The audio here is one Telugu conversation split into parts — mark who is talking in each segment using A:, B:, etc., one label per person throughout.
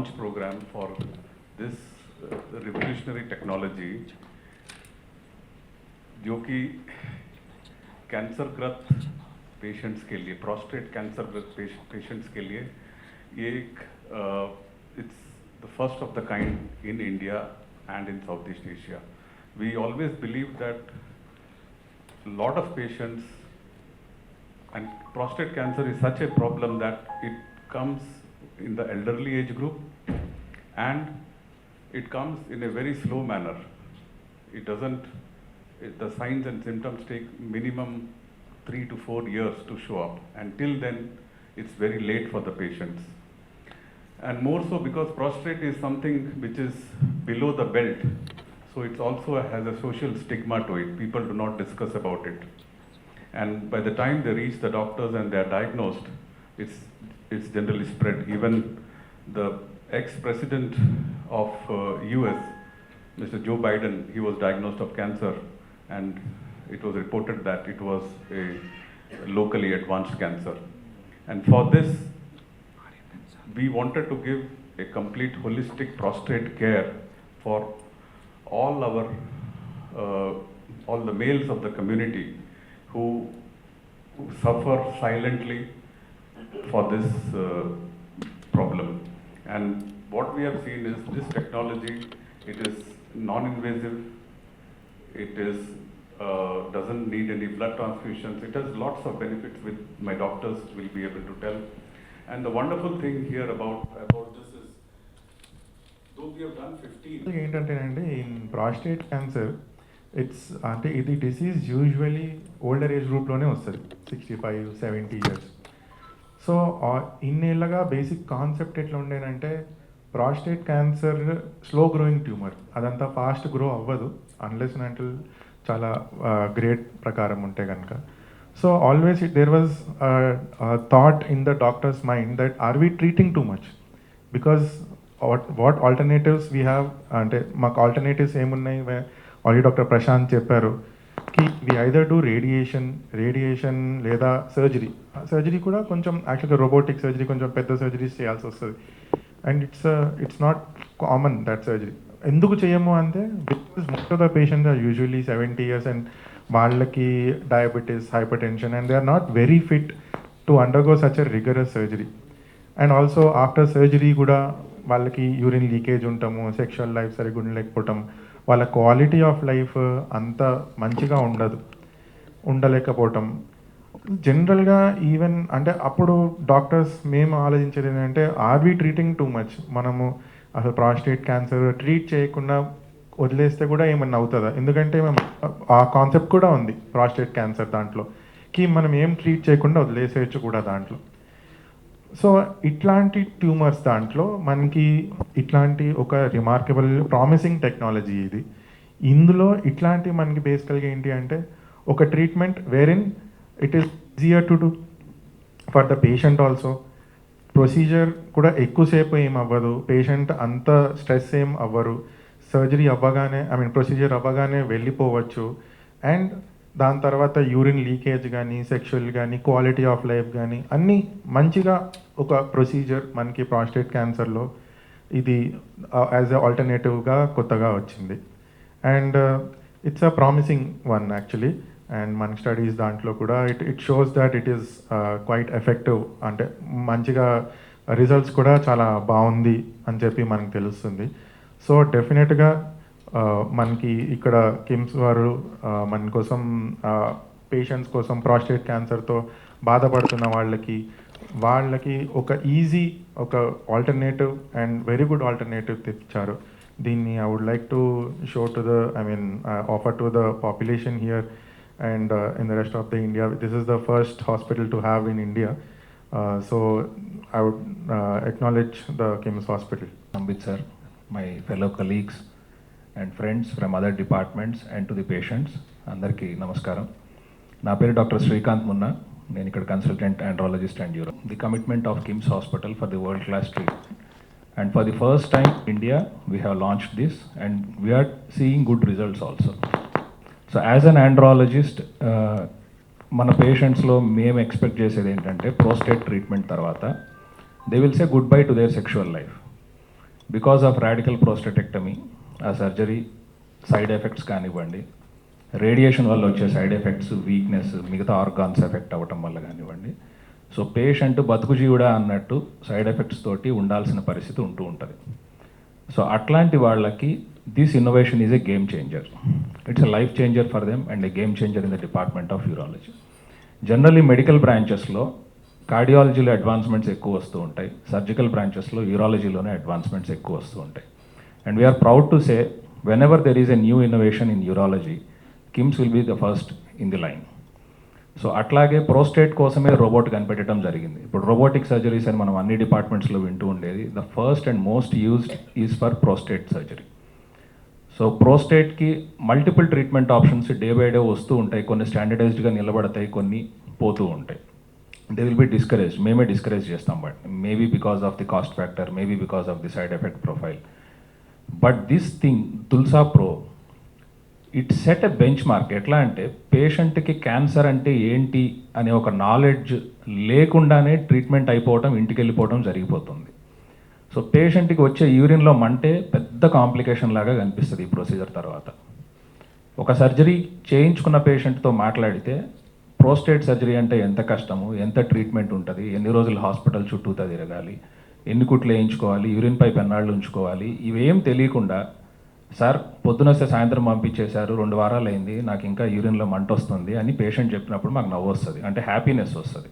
A: launch program for this revolutionary technology जो कि कैंसरग्रस्त पेशेंट्स के लिए, प्रोस्टेट कैंसरग्रस्त पेशेंट्स के लिए ये एक it's the first of the kind in India and in Southeast Asia. We always believe that a lot of patients, and prostate cancer is such a problem that it comes in the elderly age group and it comes in a very slow manner. It doesn't, the signs and symptoms take minimum 3 to 4 years to show up. Until then, it's very late for the patients. And more so because prostate is something which is below the belt. So it also has a social stigma to it. People do not discuss about it. And by the time they reach the doctors and they are diagnosed, it's generally spread. Even the ex-president of US, Mr. Joe Biden, he was diagnosed of cancer, and it was reported that it was a locally advanced cancer. And for this, we wanted to give a complete holistic prostate care for all the males of the community who suffer silently for this problem. And what we have seen is this technology, it is non-invasive, it is doesn't need any blood transfusions, it has lots of benefits which my doctors will be able to tell. And the wonderful thing here about this is, though we have done 15.
B: ఏంటంటేనండి ఇన్ ప్రాస్టేట్ క్యాన్సర్ ఇట్స్ అంటే ఇది డిసీజ్ యూజువలీ ఓల్డర్ ఏజ్ గ్రూప్లోనే వస్తుంది 65-70 ఇయర్స్. సో ఇన్నేళ్ళగా బేసిక్ కాన్సెప్ట్ ఎట్లా ఉండేనంటే prostate cancer slow growing tumour, అదంతా ఫాస్ట్ గ్రో అవ్వదు అన్లెస్ అండ్ చాలా గ్రేట్ ప్రకారం ఉంటే కనుక. So always there was thought in the doctors mind that are we treating too much, because what alternatives we have, అంటే మాకు ఆల్టర్నేటివ్స్ ఏమున్నాయి ఆల్రెడీ డాక్టర్ ప్రశాంత్ చెప్పారు కి వి ఐదర్ డూ రేడియేషన్ లేదా సర్జరీ కూడా కొంచెం యాక్చువల్గా రోబోటిక్ సర్జరీ కొంచెం పెద్ద సర్జరీస్ చేయాల్సి వస్తుంది. And it's not common that surgery. ఎందుకు చేయము అంటే because most of the patients are usually 70 years and వాళ్ళకి diabetes, hypertension, and they are not very fit to undergo such a rigorous surgery. And also after surgery కూడా వాళ్ళకి యూరిన్ లీకేజ్ ఉండటము, సెక్షువల్ లైఫ్ సరిగ్గా ఉండలేకపోవటం, వాళ్ళ క్వాలిటీ ఆఫ్ లైఫ్ అంత మంచిగా ఉండలేకపోవటం. జనరల్గా ఈవెన్ అంటే అప్పుడు డాక్టర్స్ మేము ఆలోచించేది ఏంటంటే are we treating too much, మనము అసలు ప్రాస్టేట్ క్యాన్సర్ ట్రీట్ చేయకుండా వదిలేస్తే కూడా ఏమన్నా అవుతుందా, ఎందుకంటే మేము ఆ కాన్సెప్ట్ కూడా ఉంది ప్రాస్టేట్ క్యాన్సర్ దాంట్లోకి మనం ఏం ట్రీట్ చేయకుండా వదిలేసేయచ్చు కూడా దాంట్లో. సో ఇట్లాంటి ట్యూమర్స్ దాంట్లో మనకి ఇట్లాంటి ఒక రిమార్కబుల్ ప్రామిసింగ్ టెక్నాలజీ ఇది. ఇందులో ఇట్లాంటి మనకి బేసికల్గా ఏంటి అంటే ఒక treatment wherein it is easier to do for the patient also. Procedure కూడా ఎక్కువసేపు ఏం అవ్వదు, పేషెంట్ అంత స్ట్రెస్ ఏం అవ్వరు, సర్జరీ అవ్వగానే ప్రొసీజర్ అవ్వగానే వెళ్ళిపోవచ్చు. అండ్ దాని తర్వాత యూరిన్ లీకేజ్ కానీ, సెక్షువల్ కానీ, క్వాలిటీ ఆఫ్ లైఫ్ కానీ అన్నీ మంచిగా ఒక ప్రొసీజర్ మనకి ప్రాస్టేట్ క్యాన్సర్లో ఇది యాజ్ ఎ ఆల్టర్నేటివ్గా కొత్తగా వచ్చింది. And it's a promising one actually. And మన స్టడీస్ దాంట్లో కూడా it shows that it is quite effective, అంటే మంచిగా రిజల్ట్స్ కూడా చాలా బాగుంది అని చెప్పి మనకు తెలుస్తుంది. సో డెఫినెట్గా మనకి ఇక్కడ కిమ్స్ వారు మన కోసం పేషెంట్స్ కోసం ప్రాస్టేట్ క్యాన్సర్తో బాధపడుతున్న వాళ్ళకి ఒక ఈజీ ఒక alternative and very good alternative తెచ్చారు. దీన్ని I would like to show to the offer to the population here and in the rest of the India. This is the first hospital to have in India. So I would acknowledge the KIMS Hospital.
C: Ambit sir, my fellow colleagues and friends from other departments and to the patients, andarki namaskaram. Na peru Dr. Srikanth Munna, nenu ikkada consultant andrologist and uro. The commitment of KIMS Hospital for the world class treatment, and for the first time in India we have launched this and we are seeing good results also. So as an andrologist మన పేషెంట్స్లో మేము ఎక్స్పెక్ట్ చేసేది ఏంటంటే ప్రోస్టేట్ ట్రీట్మెంట్ తర్వాత they will say goodbye to their sexual life. Because of radical prostatectomy ఆ సర్జరీ సైడ్ ఎఫెక్ట్స్ కానివ్వండి, రేడియేషన్ వల్ల వచ్చే సైడ్ ఎఫెక్ట్స్, వీక్నెస్, మిగతా ఆర్గాన్స్ ఎఫెక్ట్ అవ్వటం వల్ల కానివ్వండి, సో పేషెంట్ బతుకు జీవుడా అన్నట్టు సైడ్ ఎఫెక్ట్స్ తోటి ఉండాల్సిన పరిస్థితి ఉంటూ ఉంటుంది. సో అట్లాంటి వాళ్ళకి this innovation is a game changer. It's a life changer for them and a game changer in the department of urology. Generally medical బ్రాంచెస్లో కార్డియాలజీలో అడ్వాన్స్మెంట్స్ ఎక్కువ వస్తూ ఉంటాయి, సర్జికల్ బ్రాంచెస్లో యూరాలజీలోనే అడ్వాన్స్మెంట్స్ ఎక్కువ వస్తూ ఉంటాయి. And we are proud to say whenever there is a new innovation in urology, KIMS will be the first in the line. So అట్లాగే ప్రోస్టేట్ కోసమే రోబోట్ కనిపెట్టడం జరిగింది. ఇప్పుడు రోబోటిక్ సర్జరీస్ అని మనం అన్ని డిపార్ట్మెంట్స్లో వింటూ ఉండేది. The first and most used is for prostate surgery. So ప్రోస్టేట్కి multiple treatment options day by day వస్తూ ఉంటాయి. కొన్ని స్టాండర్డైజ్డ్గా నిలబడతాయి, కొన్ని పోతూ ఉంటాయి. దే విల్ బి డిస్కరేజ్, మేమే డిస్కరేజ్ చేస్తాం, but maybe because of the cost factor, maybe because of the side effect profile. But this thing Tulsa Pro, it set a benchmark. ఎట్లా అంటే పేషెంట్కి క్యాన్సర్ అంటే ఏంటి అనే ఒక నాలెడ్జ్ లేకుండానే ట్రీట్మెంట్ అయిపోవటం, ఇంటికి వెళ్ళిపోవడం జరిగిపోతుంది. సో పేషెంట్కి వచ్చే యూరిన్లో మంటే పెద్ద కాంప్లికేషన్ లాగా కనిపిస్తుంది ఈ ప్రొసీజర్ తర్వాత. ఒక సర్జరీ చేయించుకున్న పేషెంట్తో మాట్లాడితే ప్రోస్టేట్ సర్జరీ అంటే ఎంత కష్టము, ఎంత ట్రీట్మెంట్ ఉంటుంది, ఎన్ని రోజులు హాస్పిటల్ చుట్టూతా తిరగాలి, ఎన్ని కుట్లు వేయించుకోవాలి, యూరిన్ పైప్ ఎన్నాళ్ళు ఉంచుకోవాలి, ఇవేం తెలియకుండా సార్ పొద్దునొస్తే సాయంత్రం పంపించేశారు, 2 వారాలు అయింది, నాకు ఇంకా యూరిన్లో మంట వస్తుంది అని పేషెంట్ చెప్పినప్పుడు మాకు నవ్వు వస్తుంది, అంటే హ్యాపీనెస్ వస్తుంది.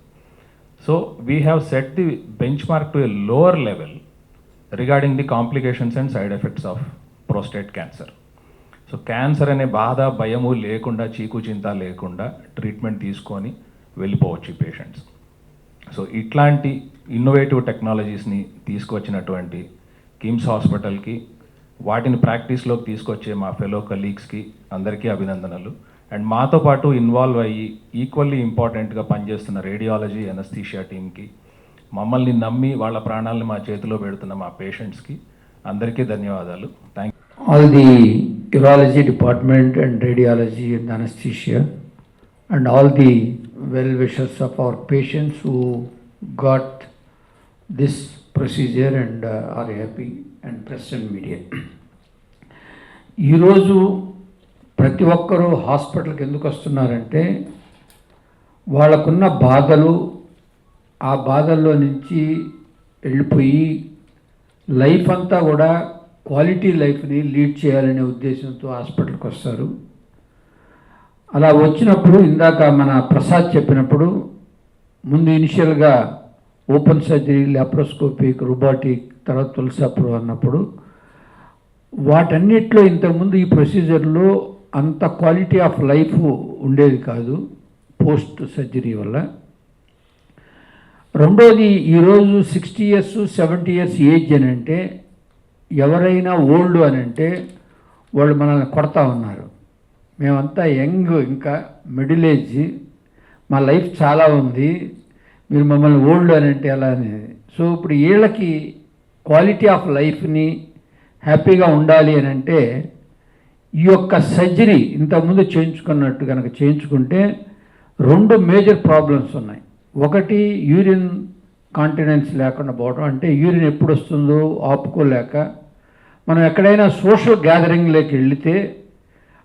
C: So we have set the bench mark to a lower level regarding the complications and side effects of prostate cancer. So cancer అనే బాధ, భయము లేకుండా, చీకు చింత లేకుండా ట్రీట్మెంట్ తీసుకొని వెళ్ళిపోవచ్చు ఈ పేషెంట్స్. సో ఇట్లాంటి ఇన్నోవేటివ్ టెక్నాలజీస్ని తీసుకొచ్చినటువంటి కిమ్స్ హాస్పిటల్కి, వాటిని ప్రాక్టీస్లోకి తీసుకొచ్చే మా ఫెలో కలీగ్స్కి అందరికీ అభినందనలు. అండ్ మాతో పాటు ఇన్వాల్వ్ అయ్యి ఈక్వల్లీ ఇంపార్టెంట్గా పనిచేస్తున్న రేడియాలజీ, ఎనస్థీషియా టీమ్కి, మమ్మల్ని నమ్మి వాళ్ళ ప్రాణాలను మా చేతిలో పెడుతున్న మా పేషెంట్స్కి అందరికీ ధన్యవాదాలు. Thank you.
D: All the urology department and radiology and anesthesia and all the well-wishers of our patients who got this procedure and are happy, and press and media. ఈరోజు ప్రతి ఒక్కరూ హాస్పిటల్కి ఎందుకు వస్తున్నారంటే వాళ్ళకున్న బాధలు, ఆ బాధల్లో నుంచి వెళ్ళిపోయి లైఫ్ అంతా కూడా క్వాలిటీ లైఫ్ని లీడ్ చేయాలనే ఉద్దేశంతో హాస్పిటల్కి వస్తారు. అలా వచ్చినప్పుడు ఇందాక మన ప్రసాద్ చెప్పినప్పుడు ముందు ఇనిషియల్గా ఓపెన్ సర్జరీ, లాప్రోస్కోపిక్, రోబోటిక్, తర్వాత తుల్సా ప్రో అన్నప్పుడు వాటన్నిటిలో ఇంతకుముందు ఈ ప్రొసీజర్లో అంత క్వాలిటీ ఆఫ్ లైఫ్ ఉండేది కాదు పోస్ట్ సర్జరీ వల్ల. రెండోది, ఈరోజు 60 years 70 years ఏజ్ అని అంటే ఎవరైనా ఓల్డ్ అని అంటే వాళ్ళు మనల్ని కొడతా ఉన్నారు. మేమంతా యంగ్, ఇంకా మిడిల్ ఏజ్, మా లైఫ్ చాలా ఉంది, మీరు మమ్మల్ని ఓల్డ్ అని అంటే ఎలా అనేది. సో ఇప్పుడు వీళ్ళకి క్వాలిటీ ఆఫ్ లైఫ్ని హ్యాపీగా ఉండాలి అని అంటే ఈ యొక్క సర్జరీ ఇంతకుముందు చేయించుకున్నట్టు కనుక చేయించుకుంటే 2 మేజర్ ప్రాబ్లమ్స్ ఉన్నాయి. ఒకటి, యూరిన్ కాంటినెన్స్ లేకుండా పోవడం, అంటే యూరిన్ ఎప్పుడు వస్తుందో ఆపుకోలేక మనం ఎక్కడైనా సోషల్ గ్యాదరింగ్లోకి వెళితే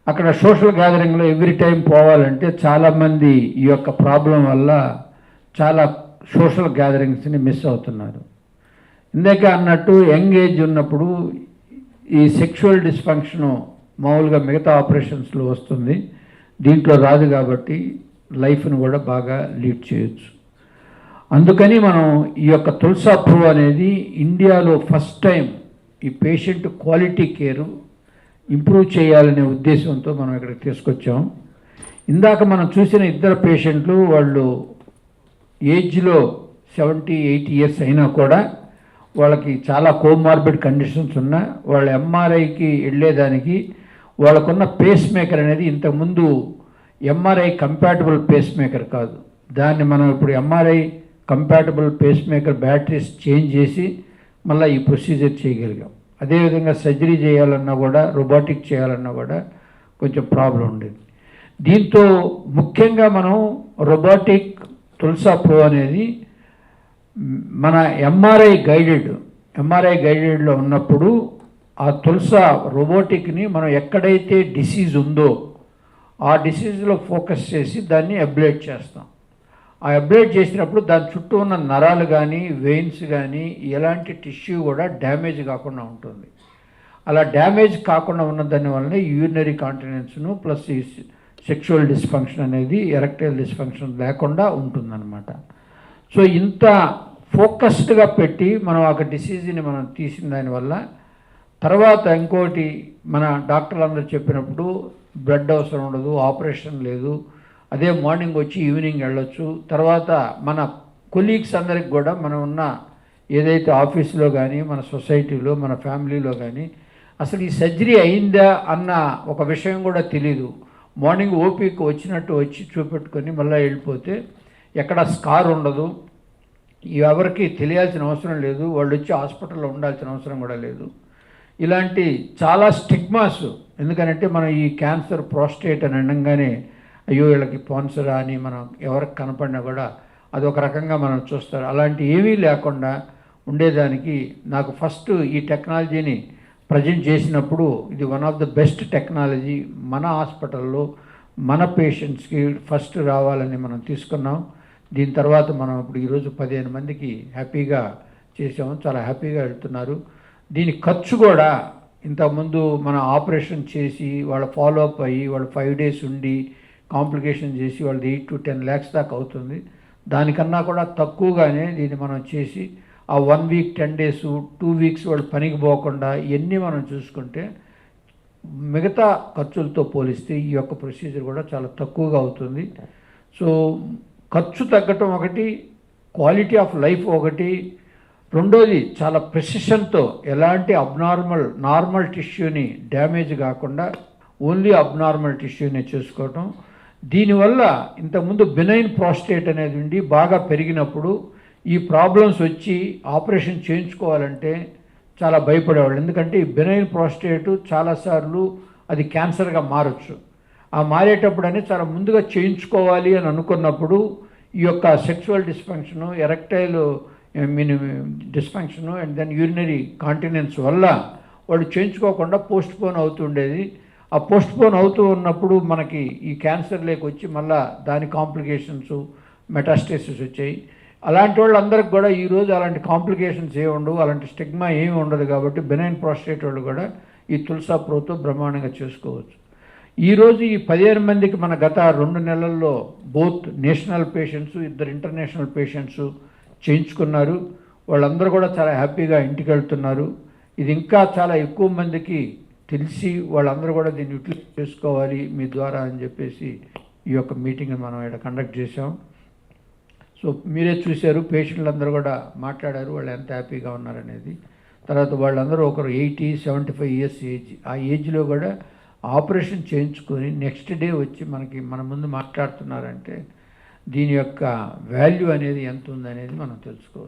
D: అక్కడ సోషల్ గ్యాదరింగ్లో ఎవ్రీ టైం పోవాలంటే చాలామంది ఈ యొక్క ప్రాబ్లం వల్ల చాలా సోషల్ గ్యాదరింగ్స్ని మిస్ అవుతున్నారు. ఇందాక అన్నట్టు యంగ్ ఏజ్ ఉన్నప్పుడు ఈ సెక్షువల్ డిస్ఫంక్షను మామూలుగా మిగతా ఆపరేషన్స్లో వస్తుంది, దీంట్లో రాదు కాబట్టి లైఫ్ను కూడా బాగా లీడ్ చేయొచ్చు. అందుకని మనం ఈ యొక్క తుల్సా ప్రో అనేది ఇండియాలో ఫస్ట్ టైం ఈ పేషెంట్ క్వాలిటీ కేరు ఇంప్రూవ్ చేయాలనే ఉద్దేశంతో మనం ఇక్కడికి తీసుకొచ్చాం. ఇందాక మనం చూసిన 2 పేషెంట్లు వాళ్ళు ఏజ్లో 70-80 years అయినా కూడా వాళ్ళకి చాలా కోమార్బిడ్ కండిషన్స్ ఉన్నా వాళ్ళ ఎంఆర్ఐకి వెళ్ళేదానికి వాళ్ళకున్న పేస్ మేకర్ అనేది ఇంతకుముందు ఎంఆర్ఐ కంపాటబుల్ పేస్ మేకర్ కాదు, దాన్ని మనం ఇప్పుడు MRI compatible pacemaker batteries change చేసి మళ్ళీ ఈ ప్రొసీజర్ చేయగలిగాం. అదేవిధంగా సర్జరీ చేయాలన్నా కూడా, రోబోటిక్ చేయాలన్నా కూడా కొంచెం ప్రాబ్లం ఉండేది. దీంతో ముఖ్యంగా మనం రోబోటిక్ తుల్సా ప్రో అనేది మన ఎంఆర్ఐ గైడెడ్ ఎంఆర్ఐ గైడెడ్లో ఉన్నప్పుడు ఆ తులసా రోబోటిక్ని మనం ఎక్కడైతే డిసీజ్ ఉందో ఆ డిసీజ్లో ఫోకస్ చేసి దాన్ని అబ్లేట్ చేస్తాం. ఆ అబ్లేట్ చేసినప్పుడు దాని చుట్టూ ఉన్న నరాలు కానీ వెయిన్స్ కానీ ఎలాంటి టిష్యూ కూడా డ్యామేజ్ కాకుండా ఉంటుంది. అలా డ్యామేజ్ కాకుండా ఉన్న దాని వల్లనే యూరినరీ కాంటినెన్స్ను ప్లస్ ఈ సెక్షువల్ డిస్ఫంక్షన్ అనేది ఎరెక్టైల్ డిస్ఫంక్షన్ లేకుండా ఉంటుందన్నమాట. సో ఇంత ఫోకస్డ్గా పెట్టి మనం ఒక డిసీజ్ని మనం తీసిన దానివల్ల తర్వాత ఇంకోటి మన డాక్టర్లు అందరూ చెప్పినప్పుడు బ్లడ్ అవసరం ఉండదు, ఆపరేషన్ లేదు, అదే మార్నింగ్ వచ్చి ఈవినింగ్ వెళ్ళొచ్చు. తర్వాత మన కొలీగ్స్ అందరికి కూడా మనం ఉన్న ఏదైతే ఆఫీస్లో కానీ మన సొసైటీలో మన ఫ్యామిలీలో కానీ అసలు ఈ సర్జరీ అయిందా అన్న ఒక విషయం కూడా తెలీదు. మార్నింగ్ ఓపీకి వచ్చినట్టు వచ్చి చూపెట్టుకొని మళ్ళీ వెళ్ళిపోతే ఎక్కడ స్కార్ ఉండదు, ఎవరికి తెలియాల్సిన అవసరం లేదు, వాళ్ళు వచ్చి హాస్పిటల్లో ఉండాల్సిన అవసరం కూడా లేదు. ఇలాంటి చాలా స్టిగ్మాస్, ఎందుకంటే మనం ఈ క్యాన్సర్ ప్రోస్టేట్ అని అనగానే అయ్యో వీళ్ళకి పాన్సరా అని మనం ఎవరికి కనపడినా కూడా అదొక రకంగా మనం చూస్తారు. అలాంటి ఏమీ లేకుండా ఉండేదానికి నాకు ఫస్ట్ ఈ టెక్నాలజీని ప్రజెంట్ చేసినప్పుడు ఇది one of the best technology మన హాస్పిటల్లో మన పేషెంట్స్కి ఫస్ట్ రావాలని మనం తీసుకున్నాం. దీని తర్వాత మనం ఇప్పుడు ఈరోజు 15 మందికి హ్యాపీగా చేసాము, చాలా హ్యాపీగా వెళ్తున్నారు. దీని ఖర్చు కూడా ఇంతకుముందు మన ఆపరేషన్ చేసి వాళ్ళ ఫాలోఅప్ అయ్యి వాళ్ళు 5 days ఉండి కాంప్లికేషన్ చేసి వాళ్ళది 8 to 10 lakhs దాకా అవుతుంది. దానికన్నా కూడా తక్కువగానే దీన్ని మనం చేసి ఆ 1 week 10 days 2 weeks వాళ్ళు పనికి పోకుండా ఇవన్నీ మనం చూసుకుంటే మిగతా ఖర్చులతో పోలిస్తే ఈ యొక్క ప్రొసీజర్ కూడా చాలా తక్కువగా అవుతుంది. సో ఖర్చు తగ్గటం ఒకటి, క్వాలిటీ ఆఫ్ లైఫ్ ఒకటి, రెండోది చాలా ప్రెసిషన్తో ఎలాంటి నార్మల్ టిష్యూని డ్యామేజ్ కాకుండా ఓన్లీ అబ్నార్మల్ టిష్యూని చేసుకోవటం. దీనివల్ల ఇంతకుముందు బెనైన్ ప్రోస్టేట్ అనేది ఉండి బాగా పెరిగినప్పుడు ఈ ప్రాబ్లమ్స్ వచ్చి ఆపరేషన్ చేయించుకోవాలంటే చాలా భయపడేవాళ్ళు. ఎందుకంటే ఈ బెనైన్ ప్రోస్టేట్ చాలాసార్లు అది క్యాన్సర్గా మారచ్చు. ఆ మారేటప్పుడు చాలా ముందుగా చేయించుకోవాలి అని అనుకున్నప్పుడు ఈ యొక్క sexual dysfunction, erectile dysfunction and then urinary continence వల్ల వాళ్ళు చేయించుకోకుండా పోస్ట్పోన్ అవుతుండేది. ఆ పోస్ట్పోన్ అవుతూ ఉన్నప్పుడు మనకి ఈ క్యాన్సర్ వచ్చి మళ్ళీ దాని కాంప్లికేషన్స్ మెటాస్టేసిస్ వచ్చాయి. అలాంటి వాళ్ళందరికి కూడా ఈరోజు అలాంటి కాంప్లికేషన్స్ ఏమి ఉండవు, అలాంటి స్టిగ్మా ఏమి ఉండదు. కాబట్టి బెనైన్ ప్రోస్టేట్ వాళ్ళు కూడా ఈ తులసా ప్రోతో బ్రహ్మాండంగా చేసుకోవచ్చు. ఈరోజు ఈ 15 మందికి మన గత 2 నెలల్లో both national patients, 2 international patients చేయించుకున్నారు. వాళ్ళందరూ కూడా చాలా హ్యాపీగా ఇంటికి వెళ్తున్నారు. ఇది ఇంకా చాలా ఎక్కువ మందికి తెలిసి వాళ్ళందరూ కూడా దీన్ని యూటిలైజ్ చేసుకోవాలి మీ ద్వారా అని చెప్పేసి ఈ యొక్క మీటింగ్ని మనం ఇక్కడ కండక్ట్ చేసాం. సో మీరే చూశారు, పేషెంట్లు అందరూ కూడా మాట్లాడారు వాళ్ళు ఎంత హ్యాపీగా ఉన్నారనేది. తర్వాత వాళ్ళందరూ ఒకరు 80-75 years ఏజ్, ఆ ఏజ్లో కూడా ఆపరేషన్ చేయించుకొని నెక్స్ట్ డే వచ్చి మన ముందు మాట్లాడుతున్నారంటే దీని యొక్క వాల్యూ అనేది ఎంత ఉందనేది మనం తెలుసుకోవచ్చు.